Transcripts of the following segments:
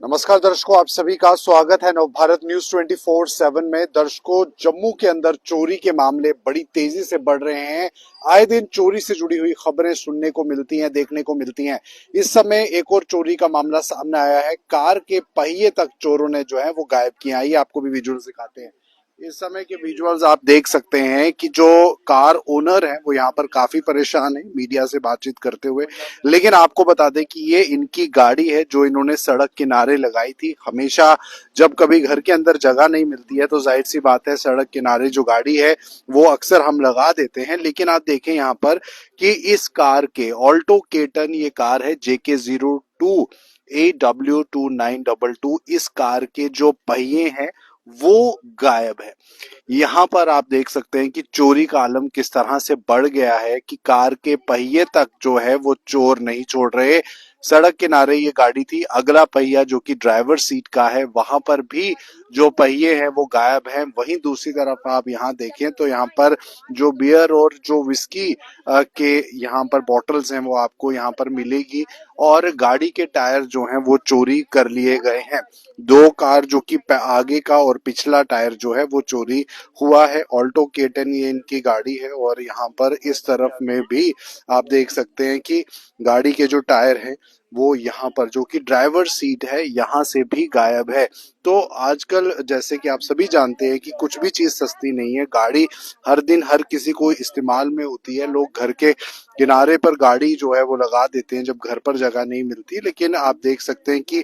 नमस्कार दर्शकों, आप सभी का स्वागत है नवभारत न्यूज 24/7 में। दर्शकों, जम्मू के अंदर चोरी के मामले बड़ी तेजी से बढ़ रहे हैं। आए दिन चोरी से जुड़ी हुई खबरें सुनने को मिलती हैं, देखने को मिलती हैं। इस समय एक और चोरी का मामला सामने आया है। कार के पहिए तक चोरों ने जो है वो गायब किया। आइए आपको भी विजुअल दिखाते हैं। इस समय के विजुअल्स आप देख सकते हैं कि जो कार ओनर है वो यहाँ पर काफी परेशान है मीडिया से बातचीत करते हुए। लेकिन आपको बता दें कि ये इनकी गाड़ी है जो इन्होंने सड़क किनारे लगाई थी। हमेशा जब कभी घर के अंदर जगह नहीं मिलती है तो जाहिर सी बात है सड़क किनारे जो गाड़ी है वो अक्सर हम लगा देते हैं। लेकिन आप देखें यहाँ पर कि इस कार के ऑल्टो केटन, ये कार है JK02 AW2922, इस कार के जो पहिए हैं वो गायब है। यहाँ पर आप देख सकते हैं कि चोरी का आलम किस तरह से बढ़ गया है कि कार के पहिए तक जो है वो चोर नहीं छोड़ रहे। सड़क किनारे ये गाड़ी थी, अगला पहिया जो कि ड्राइवर सीट का है वहां पर भी जो पहिए हैं वो गायब हैं। वहीं दूसरी तरफ आप यहाँ देखें तो यहाँ पर जो बियर और जो विस्की के यहाँ पर बॉटल्स हैं वो आपको यहाँ पर मिलेगी। और गाड़ी के टायर जो हैं वो चोरी कर लिए गए हैं। दो कार जो कि आगे का और पिछला टायर जो है वो चोरी हुआ है। ऑल्टो केटन ये इनकी गाड़ी है और यहाँ पर इस तरफ में भी आप देख सकते हैं कि गाड़ी के जो टायर हैं वो यहाँ पर जो कि ड्राइवर सीट है यहाँ से भी गायब है। तो आजकल जैसे कि आप सभी जानते हैं कि कुछ भी चीज सस्ती नहीं है। गाड़ी हर दिन हर किसी को इस्तेमाल में होती है। लोग घर के किनारे पर गाड़ी जो है वो लगा देते हैं जब घर पर जगह नहीं मिलती। लेकिन आप देख सकते हैं कि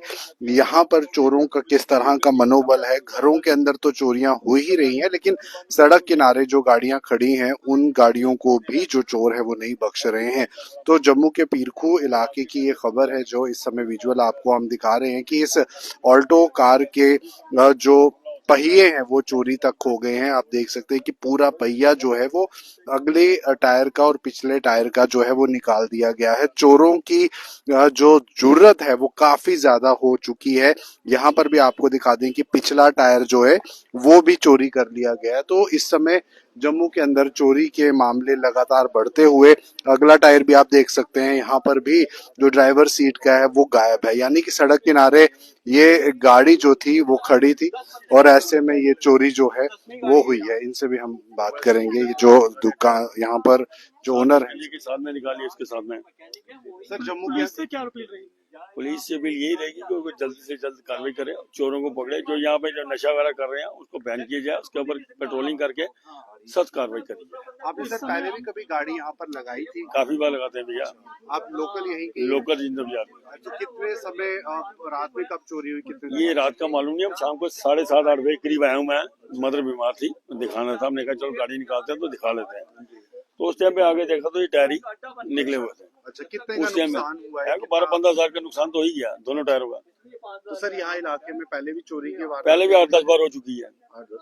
यहाँ पर चोरों का किस तरह का मनोबल है। घरों के अंदर तो चोरियां हो ही रही हैं, लेकिन सड़क किनारे जो गाड़ियां खड़ी हैं उन गाड़ियों को भी जो चोर है वो नहीं बख्श रहे हैं। तो जम्मू के पीरखू इलाके की ये खबर है जो इस समय विजुअल आपको हम दिखा रहे हैं कि इस ऑल्टो कार के जो पहिए हैं वो चोरी तक हो गए हैं। आप देख सकते हैं कि पूरा पहिया जो है वो अगले टायर का और पिछले टायर का जो है वो निकाल दिया गया है। चोरों की जो जरूरत है वो काफी ज्यादा हो चुकी है। यहाँ पर भी आपको दिखा दें कि पिछला टायर जो है वो भी चोरी कर लिया गया है। तो इस समय जम्मू के अंदर चोरी के मामले लगातार बढ़ते हुए अगला टायर भी आप देख सकते हैं यहाँ पर भी जो ड्राइवर सीट का है वो गायब है। यानी कि सड़क किनारे ये गाड़ी जो थी वो खड़ी थी और ऐसे में ये चोरी जो है वो हुई है। इनसे भी हम बात करेंगे। ये जो दुकान यहाँ पर जो ओनर है के साथ में निकाली, उसके साथ में सर, जम्मू के से क्या अपील रही? पुलिस से अपील यही रहेगी कि वो जल्द से जल्द कार्रवाई करे, चोरों को पकड़े, जो यहाँ पे जो नशा वगैरह कर रहे हैं उसको बैन किया जाए, उसके ऊपर पेट्रोलिंग करके सख्त कार्रवाई करी। आपने सर पहले भी कभी गाड़ी यहाँ पर लगाई थी? काफी बार लगाते हैं भैया। आप लोकल यहीं के? लोकल जिंदर बाजार। तो कितने समय रात में कब चोरी हुई? कितने ये रात का मालूम नहीं, हम शाम को 7:30-8 बजे करीब आया हूँ। मैं मदर बीमार थी, दिखाना था, हमने कहा चलो गाड़ी निकालते हैं तो दिखा लेते हैं। तो उस टाइम पे आगे देखा तो ये टायर ही निकले हुए थे। अच्छा, कितने का नुकसान हुआ है? 12-15 हजार का नुकसान तो हो ही गया दोनों टायरों का। तो सर यहाँ इलाके में पहले भी चोरी के बारे पहले भी 8-10 बार हो चुकी है।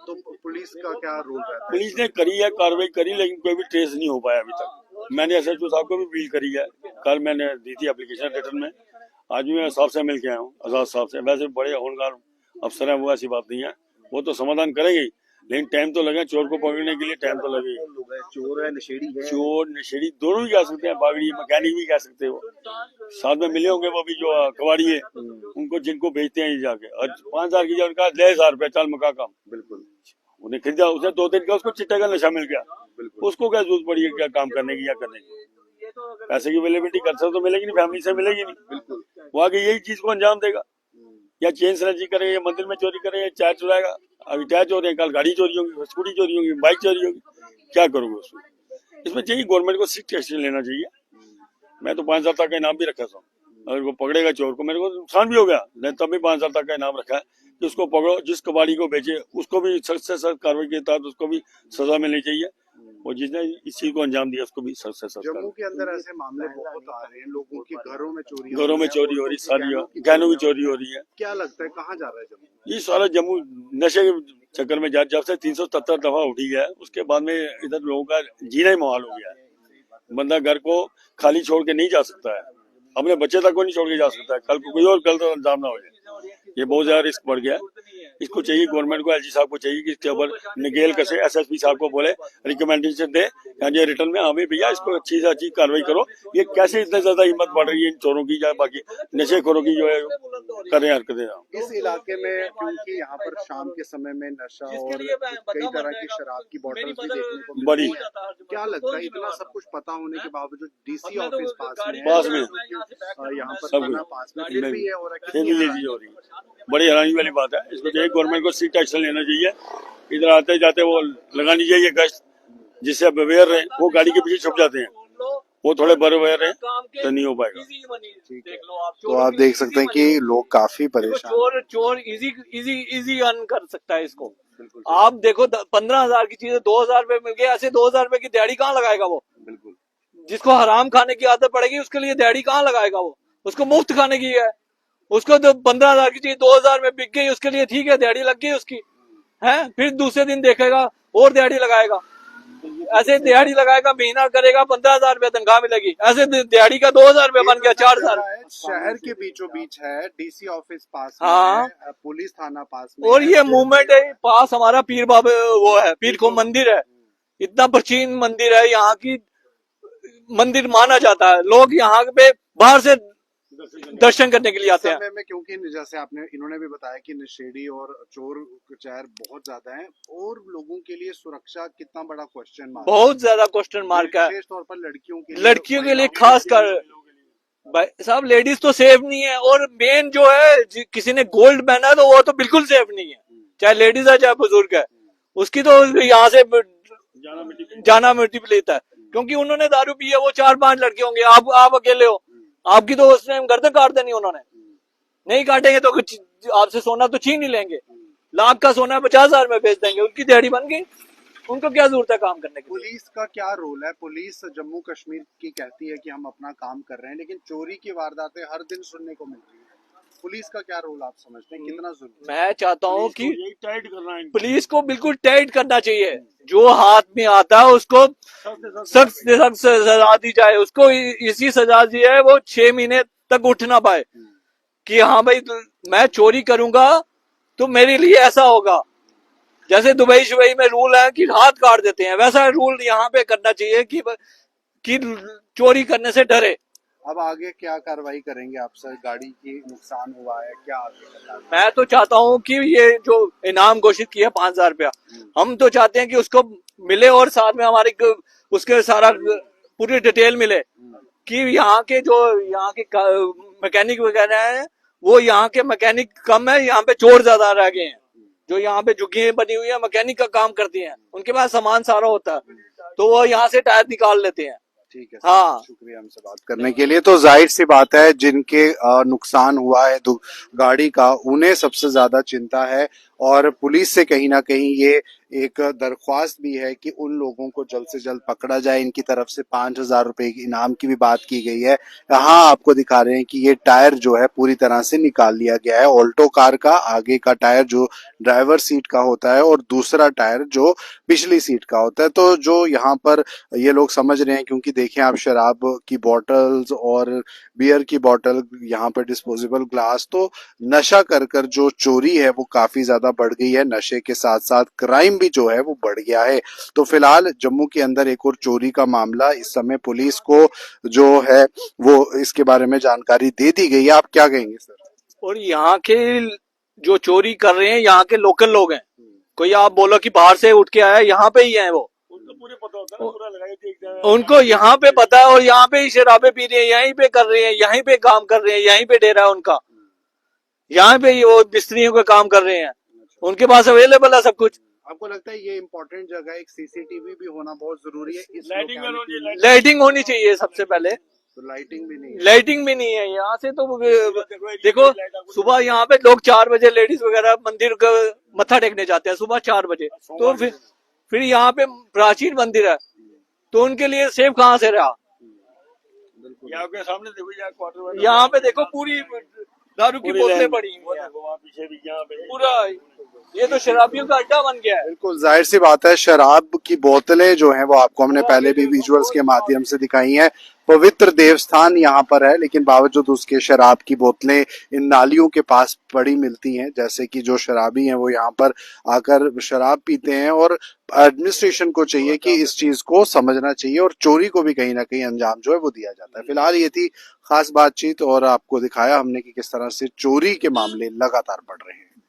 तो पुलिस का क्या रोल रहता है? पुलिस ने करी है, कार्रवाई करी, लेकिन कोई भी ट्रेस नहीं हो पाया अभी तक। मैंने SHO साहब को भी अपील करी है, कल मैंने दी थी एप्लीकेशन रिटर्न में। आज भी मैं साहब से मिल के आया हूँ, आजाद साहब से। वैसे बड़े होनहार अफसर हैं, वो ऐसी बात नहीं है, वो तो समाधान करेंगे, लेकिन टाइम तो लगे। चोर को पकड़ने के लिए टाइम तो लगे। चोर है, नशेड़ी है? चोर नशेड़ी दोनों ही कह सकते हैं, बागड़ी मैकेनिक भी कह सकते हो। साथ में मिले होंगे वो भी जो कबाड़ी है, उनको जिनको बेचते हैं ये जाके। और 5,000 की उनका 10,000 रुपया चाल मका काम। बिल्कुल। उन्हें खरीदा, उसे 2 दिन का उसको चिट्टे का नशा मिल गया, उसको क्या जरूरत पड़ी है क्या काम करने की या करने की? पैसे की अवेलेबिलिटी कर सकते तो मिलेगी नहीं, फैमिली से मिलेगी नहीं। बिल्कुल। वो आगे यही चीज को अंजाम देगा, या चेन स्नैचिंग करे, या मंदिर में चोरी करे, या चाय चुराएगा। अभी चाय चोरी है, कल गाड़ी चोरी होगी, स्कूटी चोरी होगी, बाइक चोरी होगी, क्या करोगे उसमें? इसमें चाहिए गवर्नमेंट को स्ट्रिक्ट एक्शन लेना चाहिए। मैं तो 5,000 तक का इनाम भी रखा था। अगर वो पकड़ेगा चोर को, मेरे को नुकसान भी हो गया, नहीं तब भी 5,000 तक का इनाम रखा है कि उसको पकड़ो, जिस कबाड़ी को बेचे उसको भी सख्त से सख्त कार्रवाई के तहत उसको भी सजा मिलनी चाहिए, और जिसने इस चीज को अंजाम दिया उसको भी सख्त से सख्त। जम्मू के अंदर ऐसे मामले बहुत आ रहे हैं, लोगों के घरों में चोरी हो रही, सारी गहनों की चोरी हो रही है। क्या लगता है कहाँ जा रहा है जम्मू? ये सारा जम्मू नशे के चक्कर में जब से 377 दफा उठी है, उसके बाद में इधर लोगों का जीना ही मुहाल हो गया है। बंदा घर को खाली छोड़ के नहीं जा सकता है, अपने बच्चे तक को नहीं छोड़ के जा सकता है, कल को कोई और गलत अंजाम ना हो जाए। ये बहुत ज्यादा रिस्क बढ़ गया है। इसको चाहिए गवर्नमेंट को, एलजी साहब को चाहिए कि इसके ऊपर निगेल कसे, एसएसपी साहब को बोले, रिकमेंडेशन दे ये रिटर्न में, हमें भैया इसको अच्छी से अच्छी कार्रवाई करो। ये कैसे इतने ज्यादा हिम्मत बढ़ रही है इन चोरों की या बाकी नशेखोरों की जो है कर रहे हैं हरकतें। इस इलाके में क्योंकि यहाँ पर शाम के समय में नशा और कई तरह की शराब की बोतल भी देखने को बड़ी मिलती है, क्या लगता है इतना सब कुछ पता होने के बावजूद डीसी ऑफिस पास में यहाँ पर सब थाना पास में फिर भी ये हो रहा है, फिर भी ये चीज हो रही है, बड़ी हैरानी वाली बात है। इसको चाहिए गवर्नमेंट को स्ट्रिक्ट एक्शन लेना चाहिए। इधर आते जाते वो लगानी चाहिए गश्त, जिससे अब अवेयर रहे। वो गाड़ी के पीछे छुप जाते हैं, वो थोड़े बड़े अवेयर रहे तो नहीं हो पाएगा। ठीक है। तो आप देख सकते हैं कि लोग काफी परेशान, चोर इजी अर्न कर सकता है इसको। आप देखो 15,000 की चीजें 2,000 रुपए मिल गए, ऐसे 2,000 रुपए की दिहाड़ी कहाँ लगाएगा वो? बिल्कुल। जिसको हराम खाने की आदत पड़ेगी उसके लिए दिहाड़ी कहाँ लगाएगा वो? उसको मुफ्त खाने की है। उसको तो 15,000 की चीज 2,000 में बिक गई, उसके लिए ठीक है, दिहाड़ी लग गई उसकी है। फिर दूसरे दिन देखेगा और दिहाड़ी लगाएगा, ऐसे दिहाड़ी लगाएगा, महीना करेगा, 15,000 रुपया तनख्वाह मिलेगी। ऐसे दिहाड़ी का 2,000 रुपया बन गया 4,000। शहर के बीचों बीच है, डीसी ऑफिस पास में हाँ। है, पुलिस थाना पास में और है। ये मूवमेंट है, पास हमारा पीर बाबा वो है, पीर को मंदिर है, इतना प्राचीन मंदिर है, यहाँ की मंदिर माना जाता है। लोग यहाँ पे बाहर से दर्शन करने के लिए आते हैं। समय में क्योंकि जैसे आपने इन्होंने भी बताया कि नशेड़ी और चोर चहर बहुत ज्यादा हैं और लोगों के लिए सुरक्षा कितना बड़ा क्वेश्चन मार्क, बहुत ज्यादा क्वेश्चन मार्क है, विशेष तौर पर लड़कियों के लिए खास कर। भाई साहब लेडीज तो सेफ नहीं है, और मेन जो है किसी ने गोल्ड पहना है तो वो तो बिल्कुल सेफ नहीं है, चाहे लेडीज है चाहे बुजुर्ग है, उसकी तो यहाँ से जाना मिट्टी पे लेता है। क्योंकि उन्होंने दारू पी है, वो 4-5 लड़के होंगे, आप अकेले हो, आपकी तो उस टाइम गर्दन काट देनी उन्होंने। नहीं काटेंगे तो आपसे सोना तो छीन ही लेंगे, लाख का सोना 50,000 में बेच देंगे, उनकी दिहाड़ी बन गई। उनको क्या जरूरत है काम करने की? पुलिस का क्या रोल है? पुलिस जम्मू कश्मीर की कहती है कि हम अपना काम कर रहे हैं, लेकिन चोरी की वारदातें हर दिन सुनने को मिल रही है। पुलिस का क्या रोल आप समझते हैं, कितना जरूरी? मैं चाहता हूँ कि टाइट करना है, पुलिस को बिल्कुल टाइट करना चाहिए। जो हाथ में आता है उसको सख्त से सख्त सजा दी जाए। उसको इसी सजा दी है वो 6 महीने तक उठ ना पाए कि हाँ भाई मैं चोरी करूंगा तो मेरे लिए ऐसा होगा। जैसे दुबई शुबई में रूल है कि हाथ काट देते हैं, वैसा रूल यहाँ पे करना चाहिए कि चोरी करने से डरे। अब आगे क्या कार्रवाई करेंगे आप सर? गाड़ी की नुकसान हुआ है, क्या आगे करना है? मैं तो चाहता हूँ कि ये जो इनाम घोषित किया 5,000 रुपया, हम तो चाहते हैं कि उसको मिले और साथ में हमारे उसके सारा पूरी डिटेल मिले कि यहाँ के मैकेनिक वगैरह हैं, वो यहाँ के मैकेनिक कम है, यहाँ पे चोर ज्यादा रह गए हैं। जो यहाँ पे झुग्गियां बनी हुई है मैकेनिक का काम करती हैं, उनके पास सामान सारा होता है, तो वो यहाँ से टायर निकाल लेते हैं। ठीक है, हाँ, शुक्रिया हमसे बात करने के लिए। तो जाहिर सी बात है जिनके नुकसान हुआ है गाड़ी का, उन्हें सबसे ज्यादा चिंता है, और पुलिस से कहीं ना कहीं ये एक दरख्वास्त भी है कि उन लोगों को जल्द से जल्द पकड़ा जाए। इनकी तरफ से 5,000 रुपए की इनाम की भी बात की गई है। यहाँ आपको दिखा रहे हैं कि ये टायर जो है पूरी तरह से निकाल लिया गया है। ऑल्टो कार का आगे का टायर जो ड्राइवर सीट का होता है और दूसरा टायर जो पिछली सीट का होता है। तो जो यहाँ पर ये लोग समझ रहे हैं, क्योंकि देखें आप शराब की बॉटल्स और बियर की बॉटल, यहाँ पर डिस्पोजेबल ग्लास, तो नशा कर कर जो चोरी है वो काफी ज्यादा बढ़ गई है। नशे के साथ साथ क्राइम भी जो है वो बढ़ गया है। तो फिलहाल जम्मू के अंदर एक और चोरी का मामला, इस समय पुलिस को जो है वो इसके बारे में जानकारी दे दी गई है। आप क्या कहेंगे सर? और यहाँ के जो चोरी कर रहे हैं यहाँ के लोकल लोग हैं, कोई आप बोलो कि बाहर से उठ के आया, यहाँ पे ही है वो, उनको पूरे पता होता है, पूरा लगाई उनको यहाँ पे पता है, और यहाँ पे ही शराबे पी रहे हैं, यहीं पे कर रहे हैं, यहीं पे काम कर रहे हैं, यहीं पे डेरा है उनका, यहाँ पे ही वो मिस्त्रियों का काम कर रहे हैं, उनके पास अवेलेबल है सब कुछ। आपको लगता है ये इम्पोर्टेंट जगह, एक सीसीटीवी भी होना बहुत जरूरी है? इस लाइटिंग होनी चाहिए सबसे पहले। तो लाइटिंग भी नहीं है यहाँ से। तो देखो सुबह यहाँ पे लोग 4 बजे लेडीज वगैरह मंदिर का मत्था टेकने जाते हैं, सुबह 4 बजे। तो फिर यहाँ पे प्राचीन मंदिर है, तो उनके लिए सेफ कहाँ से रहा? यहाँ के सामने देखो, यहाँ पे देखो पूरी दारू की बोतलें पड़ी हुई हैं, पीछे भी यहाँ पे पूरा ये तो शराबियों का अड्डा बन गया है। बिल्कुल जाहिर सी बात है, शराब की बोतलें जो हैं वो आपको हमने पहले भी विजुअल्स के माध्यम से दिखाई हैं। पवित्र देवस्थान यहाँ पर है, लेकिन बावजूद उसके शराब की बोतलें इन नालियों के पास पड़ी मिलती हैं। जैसे कि जो शराबी हैं वो यहाँ पर आकर शराब पीते हैं, और एडमिनिस्ट्रेशन को चाहिए कि इस चीज को समझना चाहिए और चोरी को भी कहीं ना कहीं अंजाम जो है वो दिया जाता है। फिलहाल ये थी खास बातचीत, और आपको दिखाया हमने कि किस तरह से चोरी के मामले लगातार बढ़ रहे हैं।